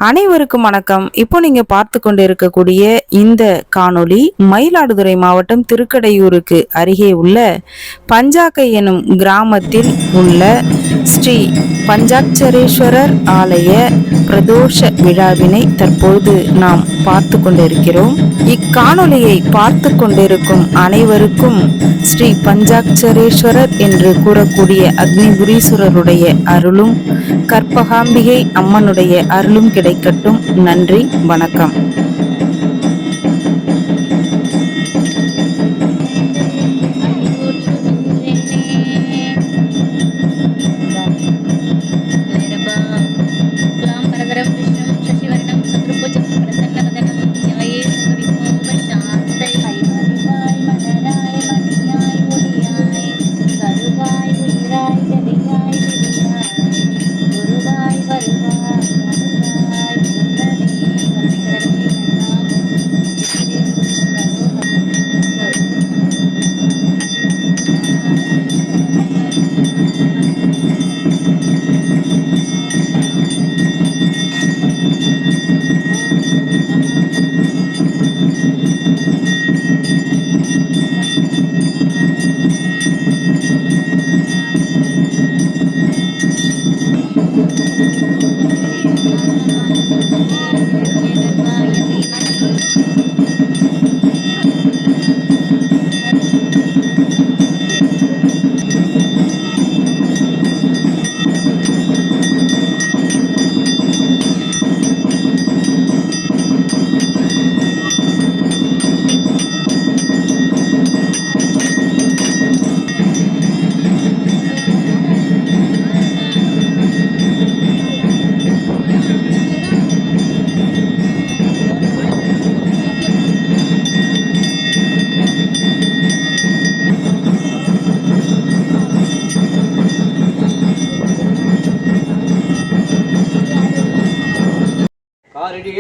அனைவருக்கும் வணக்கம். இப்போ நீங்க பார்த்து கொண்டு இருக்கக்கூடிய இந்த காணொளி மயிலாடுதுறை மாவட்டம் திருக்கடையூருக்கு அருகே உள்ள பஞ்சாக்கை எனும் கிராமத்தில் உள்ள ஸ்ரீ பஞ்சாட்சரேஸ்வரர் ஆலய பிரதோஷ விழாவினை தற்போது நாம் பார்த்து கொண்டிருக்கிறோம். இக்காணொலியை பார்த்து கொண்டிருக்கும் அனைவருக்கும் ஸ்ரீ பஞ்சாட்சரேஸ்வரர் என்று கூறக்கூடிய அக்னிபுரீஸ்வரருடைய அருளும் கற்பகாம்பிகை அம்மனுடைய அருளும் கிடைக்கட்டும். நன்றி, வணக்கம்.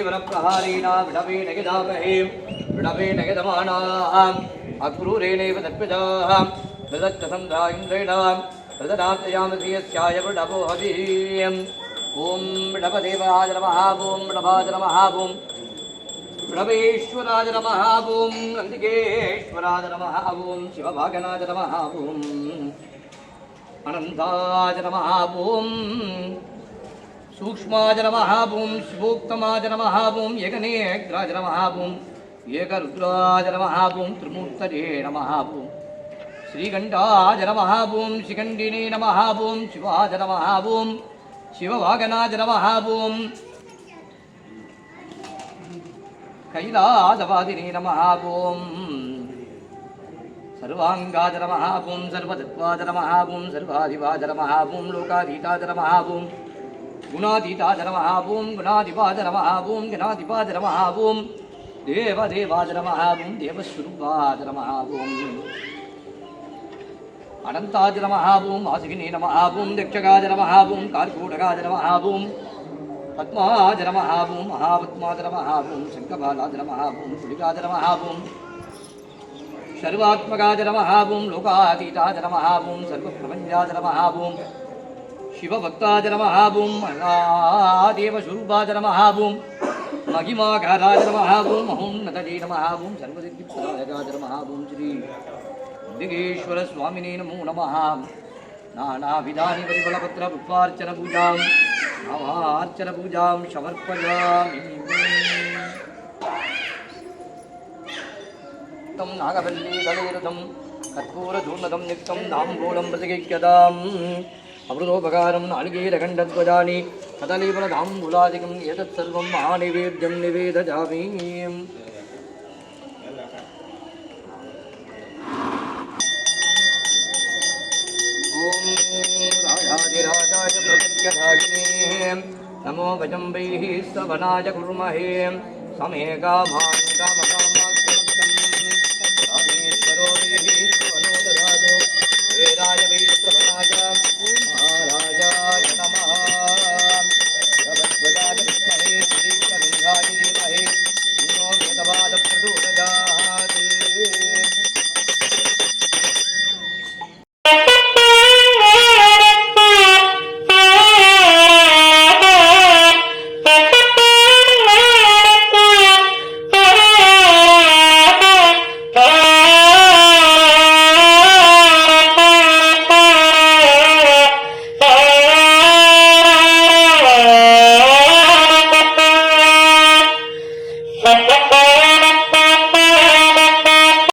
वरप्रहारेण विडवे नगदामहे विडवे नगदमानाम् अक्रूरेणैव तत्पजाः मृदच्चसन्ध्रा इन्द्रेण मृदनाथयामधीयस्याय विडवो हवीम् ॐ विडवदेवाय नमः ॐ विडवाय नमः ॐ विडवेश्वराय नमः ॐ नन्दिकेश्वराय नमः ॐ शिवभागनाय नमः ॐ अनन्ताय नमः ॐ सूक्ष्माज नमः ॐ शिवोक्तमाज नमः ॐ एकनेत्राज नमः ॐ एकरुद्राज नमः ॐ त्रिमूर्तये नमः ॐ श्रीकण्ठाज नमः ॐ शिखण्डिने नमः ॐ शिवाज नमः ॐ शिववागनाज नमः ॐ कैलासवादिने नमः ॐ सर्वाङ्गाज नमः ॐ सर्वतत्त्वाज नमः ॐ सर्वाधिपाज नमः ॐ लोकाधीताज नमः ॐ गुणातीताज नमः ॐ गुणाधिपाज नमः ॐ गणाधिपाज नमः ॐ देवदेवाज नमः ॐ देवस्वरूपाज नमः ॐ अनन्ताज नमः ॐ वासुकिने नमः ॐ दक्षगाज नमः ॐ कार्कोटकाज नमः ॐ पद्माज नमः ॐ महापद्माज नमः ॐ शङ्खपालाज नमः ॐ कुलिकाज नमः ॐ सर्वात्मकाज नमः ॐ लोकातीताज नमः ॐ सर्वप्रपञ्चाज नमः ॐ शिवभक्ताज नमः ॐ महादेवस्वरूपाज नमः ॐ महिमाकाराज नमः ॐ महोन्नतये नमः ॐ सर्वसिद्धिप्रदायकाज नमः ॐ श्री दिगेश्वरस्वामिने नमो नमः नानाविधानि परिफलपत्रपुष्पार्चनपूजां नामार्चनपूजां समर्पयामि तं नागवल्लीदलेरुतं कर्पूरधूर्णतं नित्यं दाम्बूलं प्रतिगैक्यताम् अमृतोपकारं नालिकेरखण्डध्वजानि कदलीफलदाम्बूलादिकम् एतत्सर्वं महानिवेद्यं निवेदयामि ॐ राजाधिराजाय प्रपद्यभागिने नमो वजम्बैः सवनाय कुर्महे समे कामान् कामकामाख्यमर्थं रामेश्वरो वैः स्वनो ददातु हे राज वै सवनाय